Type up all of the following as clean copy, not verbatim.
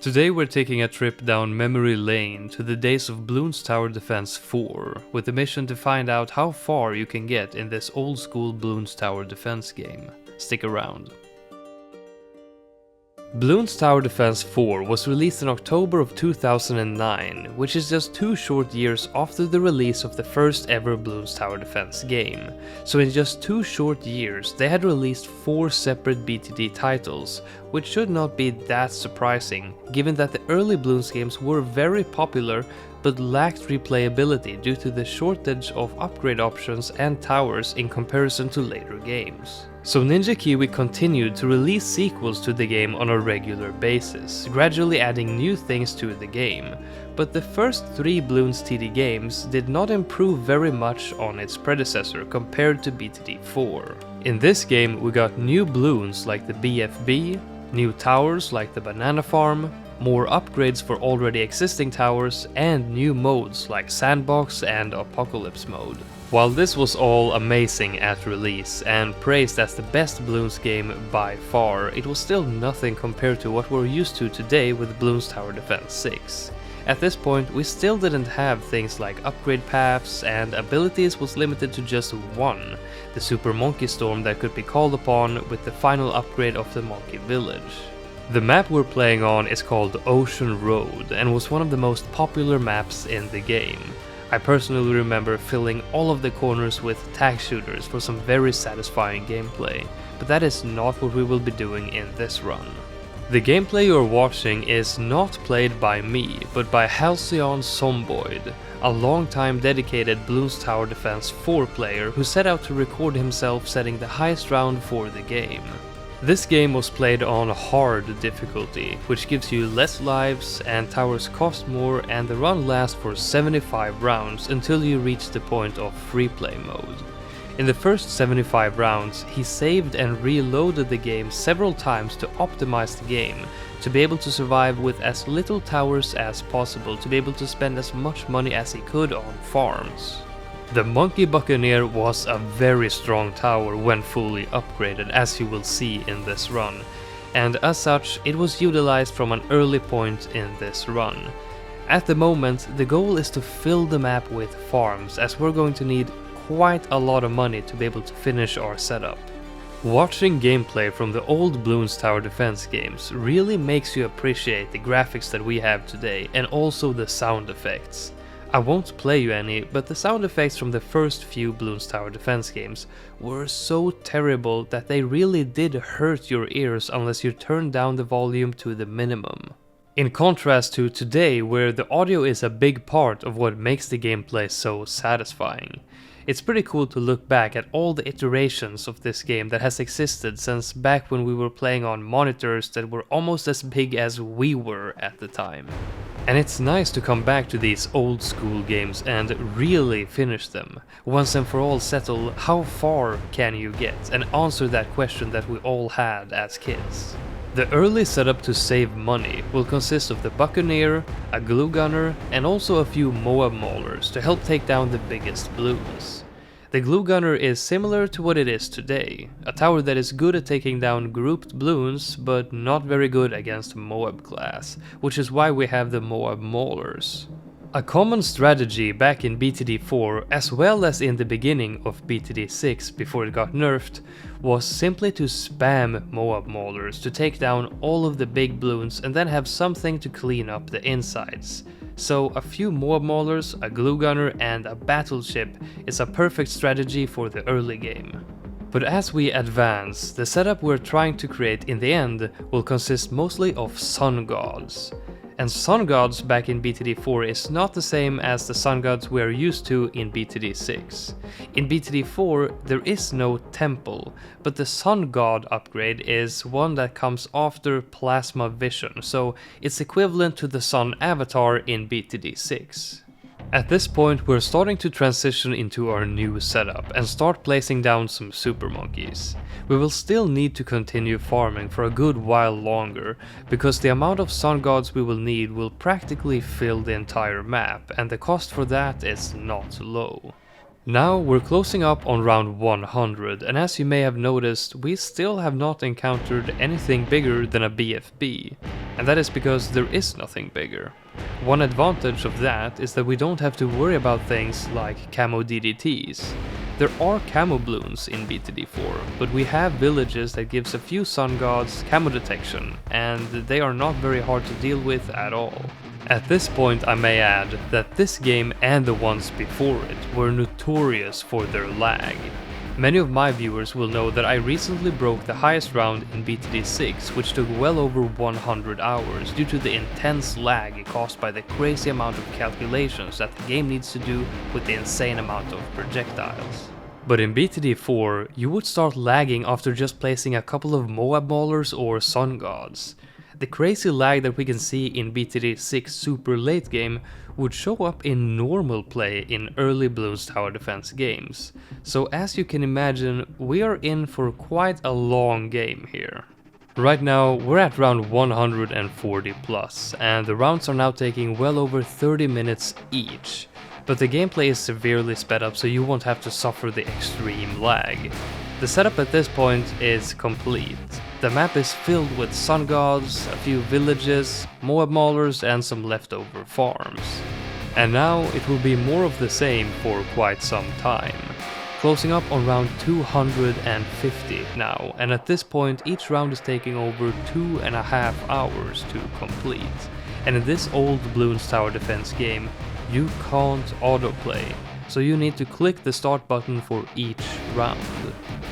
Today we're taking a trip down memory lane to the days of Bloons Tower Defense 4, with the mission to find out how far you can get in this old school Bloons Tower Defense game. Stick around. Bloons Tower Defense 4 was released in October of 2009, which is just 2 short years after the release of the first ever Bloons Tower Defense game. So in just 2 short years they had released 4 separate BTD titles, which should not be that surprising, given that the early Bloons games were very popular but lacked replayability due to the shortage of upgrade options and towers in comparison to later games. So Ninja Kiwi continued to release sequels to the game on a regular basis, gradually adding new things to the game, but the first 3 Bloons TD games did not improve very much on its predecessor compared to BTD4. In this game we got new Bloons like the BFB, new towers like the Banana Farm, more upgrades for already existing towers, and new modes like Sandbox and Apocalypse mode. While this was all amazing at release and praised as the best Bloons game by far, it was still nothing compared to what we're used to today with Bloons Tower Defense 6. At this point we still didn't have things like upgrade paths, and abilities was limited to just one, the Super Monkey Storm that could be called upon with the final upgrade of the Monkey Village. The map we're playing on is called Ocean Road and was one of the most popular maps in the game. I personally remember filling all of the corners with tag shooters for some very satisfying gameplay, but that is not what we will be doing in this run. The gameplay you're watching is not played by me, but by Halcyon Zomboid, a long-time dedicated Bloons Tower Defense 4 player who set out to record himself setting the highest round for the game. This game was played on hard difficulty, which gives you less lives and towers cost more, and the run lasts for 75 rounds until you reach the point of free play mode. In the first 75 rounds, he saved and reloaded the game several times to optimize the game, to be able to survive with as little towers as possible, to be able to spend as much money as he could on farms. The Monkey Buccaneer was a very strong tower when fully upgraded, as you will see in this run, and as such it was utilized from an early point in this run. At the moment the goal is to fill the map with farms, as we're going to need quite a lot of money to be able to finish our setup. Watching gameplay from the old Bloons Tower Defense games really makes you appreciate the graphics that we have today, and also the sound effects. I won't play you any, but the sound effects from the first few Bloons Tower Defense games were so terrible that they really did hurt your ears unless you turned down the volume to the minimum. In contrast to today, where the audio is a big part of what makes the gameplay so satisfying. It's pretty cool to look back at all the iterations of this game that has existed since back when we were playing on monitors that were almost as big as we were at the time. And it's nice to come back to these old school games and really finish them. Once and for all settle how far can you get, and answer that question that we all had as kids. The early setup to save money will consist of the Buccaneer, a Glue Gunner, and also a few Moab Maulers to help take down the biggest bloons. The Glue Gunner is similar to what it is today, a tower that is good at taking down grouped bloons, but not very good against Moab class, which is why we have the Moab Maulers. A common strategy back in BTD4, as well as in the beginning of BTD6 before it got nerfed, was simply to spam Moab Maulers to take down all of the big bloons and then have something to clean up the insides. So a few Moab Maulers, a Glue Gunner, and a battleship is a perfect strategy for the early game. But as we advance, the setup we're trying to create in the end will consist mostly of Sun Gods. And Sun Gods back in BTD4 is not the same as the Sun Gods we are used to in BTD6. In BTD4 there is no temple, but the Sun God upgrade is one that comes after Plasma Vision, so it's equivalent to the Sun Avatar in BTD6. At this point we're starting to transition into our new setup and start placing down some super monkeys. We will still need to continue farming for a good while longer, because the amount of Sun Gods we will need will practically fill the entire map, and the cost for that is not low. Now we're closing up on round 100, and as you may have noticed, we still have not encountered anything bigger than a BFB, and that is because there is nothing bigger. One advantage of that is that we don't have to worry about things like camo DDTs. There are camo bloons in BTD4, but we have villages that gives a few sun gods camo detection, and they are not very hard to deal with at all. At this point I may add that this game and the ones before it were notorious for their lag. Many of my viewers will know that I recently broke the highest round in BTD6, which took well over 100 hours due to the intense lag caused by the crazy amount of calculations that the game needs to do with the insane amount of projectiles. But in BTD4, you would start lagging after just placing a couple of Moab Maulers or Sun Gods. The crazy lag that we can see in BTD6 super late game would show up in normal play in early Bloons Tower Defense games. So as you can imagine, we are in for quite a long game here. Right now we're at round 140 plus, and the rounds are now taking well over 30 minutes each. But the gameplay is severely sped up so you won't have to suffer the extreme lag. The setup at this point is complete. The map is filled with sun gods, a few villages, Moab Maulers and some leftover farms. And now it will be more of the same for quite some time. Closing up on round 250 now, and at this point each round is taking over 2.5 hours to complete. And in this old Bloons Tower Defense game, you can't autoplay, so you need to click the start button for each round.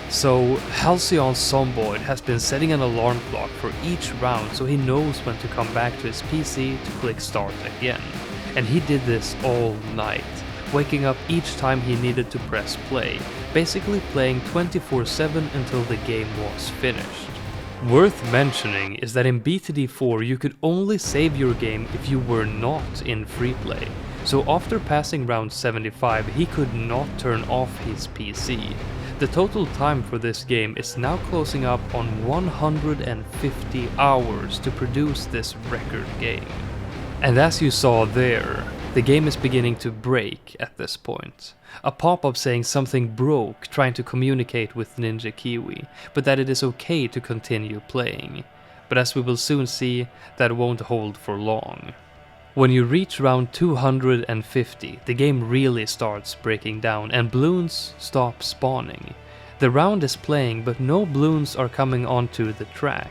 So Halcyon Zomboid has been setting an alarm clock for each round so he knows when to come back to his PC to click start again. And he did this all night, waking up each time he needed to press play, basically playing 24/7 until the game was finished. Worth mentioning is that in BTD4 you could only save your game if you were not in free play. So after passing round 75 he could not turn off his PC. The total time for this game is now closing up on 150 hours to produce this record game. And as you saw there, the game is beginning to break at this point. A pop-up saying something broke trying to communicate with Ninja Kiwi, but that it is okay to continue playing. But as we will soon see, that won't hold for long. When you reach round 250, the game really starts breaking down and bloons stop spawning. The round is playing, but no bloons are coming onto the track.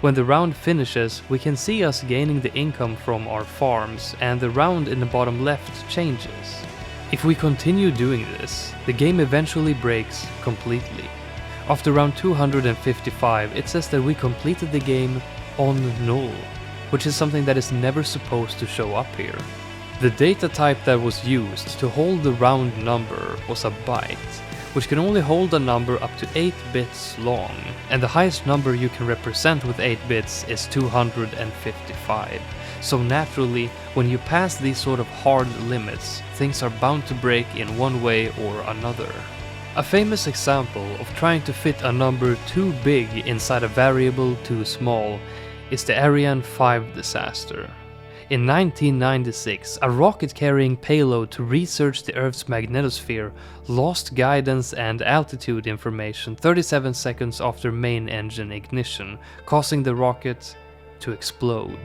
When the round finishes, we can see us gaining the income from our farms, and the round in the bottom left changes. If we continue doing this, the game eventually breaks completely. After round 255, it says that we completed the game on null, which is something that is never supposed to show up here. The data type that was used to hold the round number was a byte, which can only hold a number up to 8 bits long, and the highest number you can represent with 8 bits is 255. So naturally, when you pass these sort of hard limits, things are bound to break in one way or another. A famous example of trying to fit a number too big inside a variable too small is the Ariane 5 disaster. In 1996, a rocket carrying payload to research the Earth's magnetosphere lost guidance and altitude information 37 seconds after main engine ignition, causing the rocket to explode.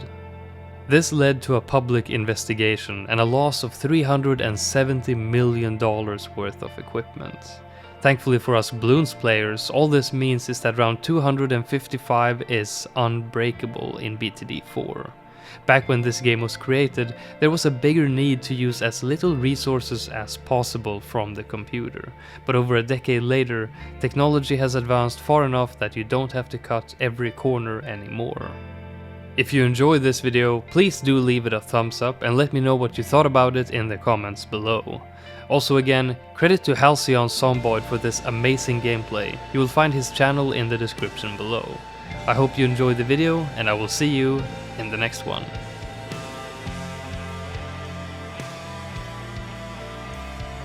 This led to a public investigation and a loss of $370 million worth of equipment. Thankfully for us Bloons players, all this means is that round 255 is unbreakable in BTD4. Back when this game was created, there was a bigger need to use as little resources as possible from the computer, but over a decade later, technology has advanced far enough that you don't have to cut every corner anymore. If you enjoyed this video, please do leave it a thumbs up and let me know what you thought about it in the comments below. Also again, credit to Halcyon Zomboid for this amazing gameplay. You will find his channel in the description below. I hope you enjoyed the video, and I will see you in the next one.